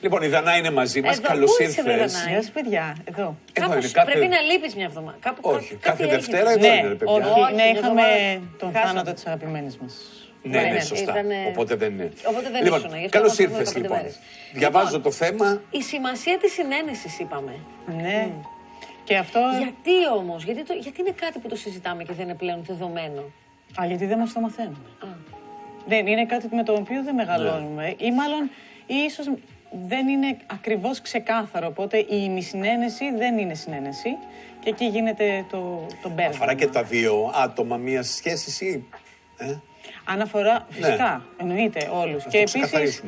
Λοιπόν, η Δανά είναι μαζί μας. Καλώς ήρθες. Γεια σας, παιδιά. Εδώ. Πρέπει να λείπεις μια εβδομάδα. Όχι, κάθε Δευτέρα εδώ είναι, παιδιά. Όχι, ναι, είχαμε τον θάνατο της αγαπημένης μας. Ναι, σωστά. Οπότε δεν είναι. Οπότε δεν Λοιπόν, ήσουν. καλώς ήρθες, λοιπόν. Διαβάζω το θέμα. Η σημασία της συνένεσης, είπαμε. Ναι. Και αυτό... Γιατί όμως, γιατί είναι κάτι που το συζητάμε και δεν είναι πλέον δεδομένο. Γιατί δεν μας το μαθαίνουμε. Δεν είναι κάτι με το οποίο δεν μεγαλώνουμε. Ή μάλλον, ίσως δεν είναι ακριβώς ξεκάθαρο. Οπότε η ημισυνένεση δεν είναι συνένεση. Και εκεί γίνεται το μπέρδεμα. Αφορά και τα δύο άτομα μιας σχέσης ή... Αν αφορά, φυσικά, εννοείται όλους. Και επίσης,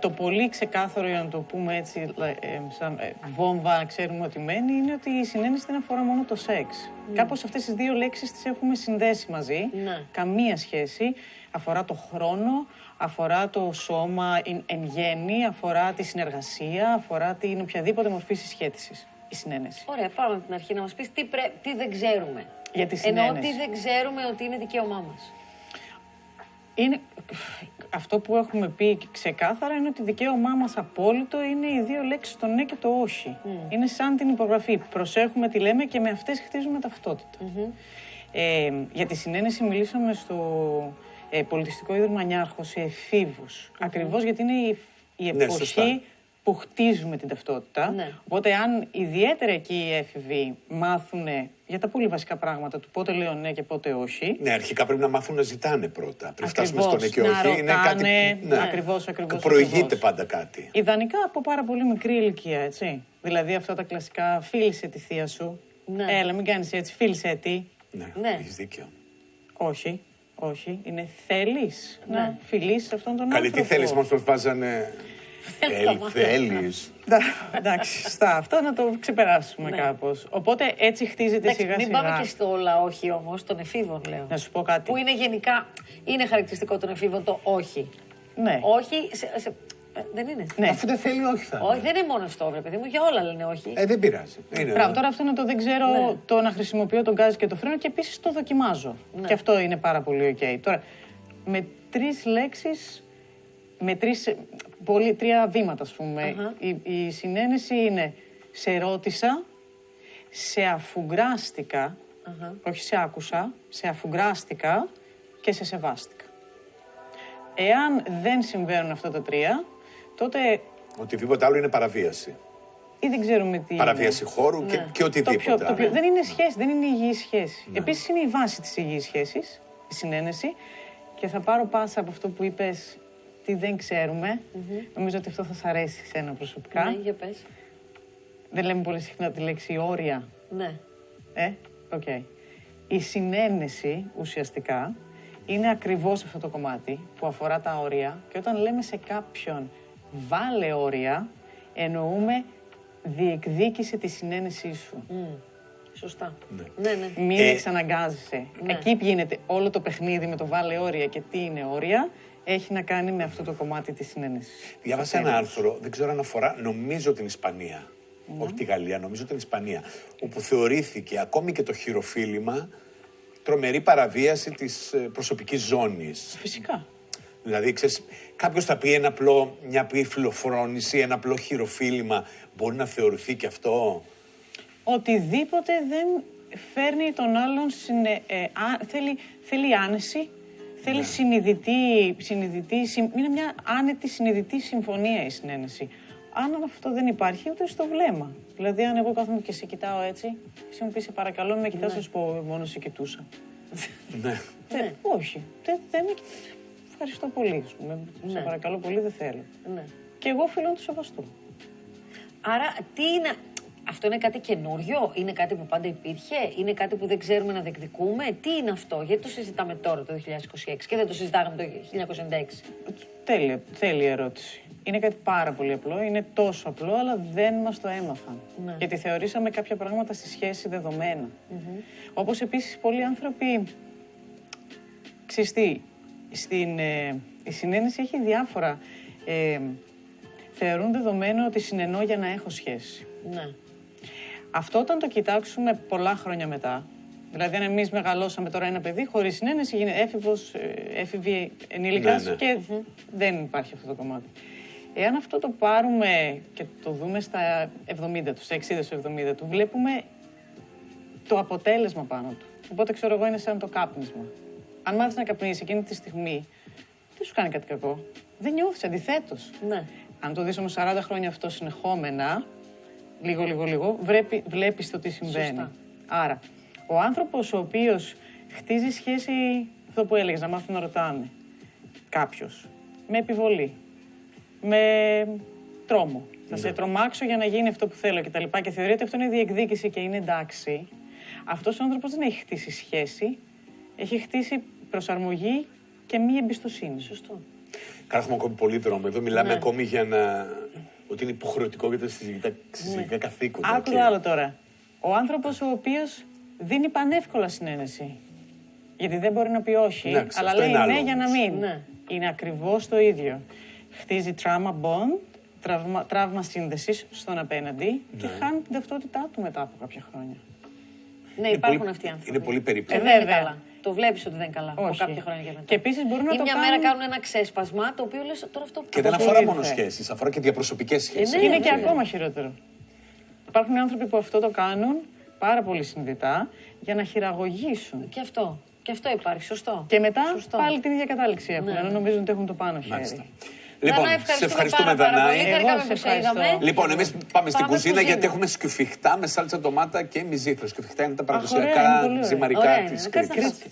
το πολύ ξεκάθαρο, για να το πούμε έτσι, σαν βόμβα, ξέρουμε ότι μένει, είναι ότι η συνένεση δεν αφορά μόνο το σεξ. Κάπως αυτές τις δύο λέξεις τις έχουμε συνδέσει μαζί. Καμία σχέση. Αφορά το χρόνο, αφορά το σώμα εν γέννη, αφορά τη συνεργασία, αφορά την οποιαδήποτε μορφή συσχέτισης. Η συνένεση. Ωραία, πάμε από την αρχή να μας πεις τι δεν ξέρουμε. Για τη συνένεση. Εννοώ τι δεν ξέρουμε ότι είναι δικαίωμά μας. Αυτό που έχουμε πει ξεκάθαρα είναι ότι δικαίωμά μας απόλυτο είναι οι δύο λέξεις, το ναι και το όχι. Είναι σαν την υπογραφή. Προσέχουμε τι λέμε και με αυτές χτίζουμε ταυτότητα. Για τη συνένεση μιλήσαμε στο Πολιτιστικό Ίδρυμα Νιάρχος, σε εφήβους. Ακριβώς γιατί είναι η εποχή που χτίζουμε την ταυτότητα. Οπότε αν ιδιαίτερα εκεί οι έφηβοι μάθουν για τα πολύ βασικά πράγματα του πότε λέω ναι και πότε όχι. Ναι, αρχικά πρέπει να μάθουν να ζητάνε πρώτα. Πριν φτάσουμε στο ναι και όχι. Να είναι κάτι. Ακριβώς. Προηγείται πάντα κάτι. Ιδανικά από πάρα πολύ μικρή ηλικία, έτσι. Δηλαδή αυτά τα κλασικά φίλησε τη θεία σου. Έλα, μην κάνεις έτσι, φίλησε τι. Ναι, έχεις δίκιο. Όχι. Είναι θέλεις να φιλήσεις αυτόν τον άνθρωπο. Καλή, τι θέλεις, μας βάζανε. Θέλεις. Εντάξει, αυτό να το ξεπεράσουμε κάπως. Οπότε έτσι χτίζεται σιγά σιγά. Μην πάμε και στο όλα όχι όμως, των εφήβων λέω. Να σου πω κάτι. Που είναι γενικά, είναι χαρακτηριστικό των εφήβων το όχι. Ναι. Όχι, δεν είναι. Ναι. Αφού δεν θέλει, όχι θα. Όχι, δεν είναι μόνο αυτό, βρε παιδί μου, για όλα λένε όχι. Δεν πειράζει. Μπράβο, τώρα αυτό να το δεν ξέρω, το να χρησιμοποιώ τον γκάζι και το φρένο και επίσης το δοκιμάζω. Και αυτό είναι πάρα πολύ ok. Τώρα, με τρεις λέξεις, με τρία βήματα, ας πούμε. Η συνένεση είναι σε ρώτησα, σε αφουγκράστηκα, όχι σε άκουσα, σε αφουγκράστηκα και σε σεβάστηκα. Εάν δεν συμβαίνουν αυτά τα τρία, τότε... Οτιδήποτε άλλο είναι παραβίαση. Ή δεν ξέρουμε τι παραβίαση είναι. χώρου και οτιδήποτε. Δεν είναι σχέση, δεν είναι υγιής σχέση. Επίσης είναι η βάση της υγιής σχέσης, η συνένεση. Και θα πάρω πάσα από αυτό που είπες, τι δεν ξέρουμε. Νομίζω ότι αυτό θα σ' αρέσει εσένα προσωπικά. Ναι, για πες. Δεν λέμε πολύ συχνά τη λέξη όρια. Ναι. Οκ. Η συνένεση ουσιαστικά είναι ακριβώς αυτό το κομμάτι που αφορά τα όρια και όταν λέμε σε κάποιον βάλε όρια, εννοούμε διεκδίκησε τη συνένεσή σου. Σωστά. Ναι. Μην εξαναγκάζεσαι. Εκεί γίνεται όλο το παιχνίδι με το βάλε όρια και τι είναι όρια. Έχει να κάνει με αυτό το κομμάτι της συνένεσης. Διάβασα ένα άρθρο, δεν ξέρω αν αφορά, νομίζω την Ισπανία. Όχι τη Γαλλία, νομίζω την Ισπανία. Όπου θεωρήθηκε ακόμη και το χειροφίλημα τρομερή παραβίαση της προσωπικής ζώνης. Φυσικά. Δηλαδή, ξέρεις, κάποιος θα πει μια απλή φιλοφρόνηση, ένα απλό χειροφίλημα, μπορεί να θεωρηθεί και αυτό. Οτιδήποτε δεν φέρνει τον άλλον, θέλει άνεση, θέλει είναι μια άνετη συνειδητή συμφωνία η συνένεση. Αν αυτό δεν υπάρχει, ούτε στο βλέμμα. Δηλαδή, αν εγώ κάθομαι και σε κοιτάω έτσι, εσύ μου πεις, σε παρακαλώ, με κοιτάς, θα σου πω, μόνο σε κοιτούσα. Όχι, δεν με κοιτάς. Ευχαριστώ πολύ, σε παρακαλώ πολύ, δεν θέλω. Και εγώ οφείλω να το σεβαστώ. Άρα, τι είναι... Αυτό είναι κάτι καινούριο, είναι κάτι που πάντα υπήρχε, είναι κάτι που δεν ξέρουμε να διεκδικούμε. Τι είναι αυτό, γιατί το συζητάμε τώρα το 2026 και δεν το συζητάγαμε το 1996. Τέλεια ερώτηση. Είναι κάτι πάρα πολύ απλό, είναι τόσο απλό, αλλά δεν μας το έμαθαν. Γιατί θεωρήσαμε κάποια πράγματα στη σχέση δεδομένα. Όπως επίσης πολλοί άνθρωποι, ξέρεις τι, η συνένεση έχει διάφορα. Θεωρούν δεδομένο ότι συνενώ για να έχω σχέση. Αυτό όταν το κοιτάξουμε πολλά χρόνια μετά, δηλαδή αν εμείς μεγαλώσαμε τώρα ένα παιδί χωρίς συνένεση, γίνεται έφηβος, έφηβη ενήλικας και δεν υπάρχει αυτό το κομμάτι. Εάν αυτό το πάρουμε και το δούμε στα 70 του, στα 60 του, 70 του, βλέπουμε το αποτέλεσμα πάνω του. Οπότε ξέρω εγώ είναι σαν το κάπνισμα. Αν μάθεις να καπνίσεις εκείνη τη στιγμή, δεν σου κάνει κάτι κακό. Δεν νιώθεις, αντιθέτως. Ναι. Αν το δεις όμως 40 χρόνια αυτό συνεχόμενα, λίγο, βλέπεις το τι συμβαίνει. Σωστά. Άρα, ο άνθρωπος ο οποίος χτίζει σχέση, αυτό που έλεγες, να μάθουν να ρωτάνε κάποιος, με επιβολή, με τρόμο. Θα σε τρομάξω για να γίνει αυτό που θέλω κτλ. Και θεωρεί ότι αυτό είναι διεκδίκηση και είναι εντάξει. Αυτός ο άνθρωπος δεν έχει χτίσει σχέση, έχει χτίσει προσαρμογή και μη εμπιστοσύνη. Σωστό. Κάρα, έχουμε ακόμη πολύ δρόμο. Εδώ μιλάμε ακόμη για ότι είναι υποχρεωτικό για τα συζυγικά καθήκοντα. Άκου το άλλο τώρα. Ο άνθρωπος ο οποίος δίνει πανεύκολα συνένεση. Γιατί δεν μπορεί να πει όχι, Εντάξει, αλλά αυτό λέει είναι άλλο ναι για να όμως. μην. Ναι. Είναι ακριβώς το ίδιο. Χτίζει trauma bond, τραύμα σύνδεσης στον απέναντι και χάνει την ταυτότητά του μετά από κάποια χρόνια. Ναι, υπάρχουν αυτοί οι άνθρωποι. Είναι πολύ περίπλοκο. Δεν είναι βέβαια. καλά. Το βλέπεις ότι δεν είναι καλά από Όχι. κάποια χρόνια και μετά. Και επίσης μπορούν να Ή το μια κάνουν... μέρα κάνουν ένα ξέσπασμα, το οποίο λες τώρα αυτό που Και δεν Αυτό αφορά ήρθε. μόνο σχέσεις, αφορά και διαπροσωπικές σχέσεις. ναι, Είναι και βέβαια. ακόμα χειρότερο. Υπάρχουν άνθρωποι που αυτό το κάνουν πάρα πολύ συνειδητά για να χειραγωγήσουν. Και αυτό. Και αυτό υπάρχει, σωστό. Και μετά Σωστό. πάλι την ίδια κατάληξη έχουν, ενώ νομίζουν ότι έχουν το πάνω Μάλιστα. χέρι. Λοιπόν, Δανάη, σε ευχαριστούμε, πάρα Δανάη. πολύ. Εγώ Χαρήκαμε σε που σε ευχαριστώ. είδαμε. Λοιπόν, εμείς πάμε στην Πάμε κουζίνα κουζίνα. γιατί έχουμε σκουφιχτά με σάλτσα ντομάτα και μυζήθρο. Σκουφιχτά είναι τα ωραία, είναι παραδοσιακά πολύ ωραία. ζυμαρικά Ωραία είναι. της Κάτσε να Κρήτης. φας.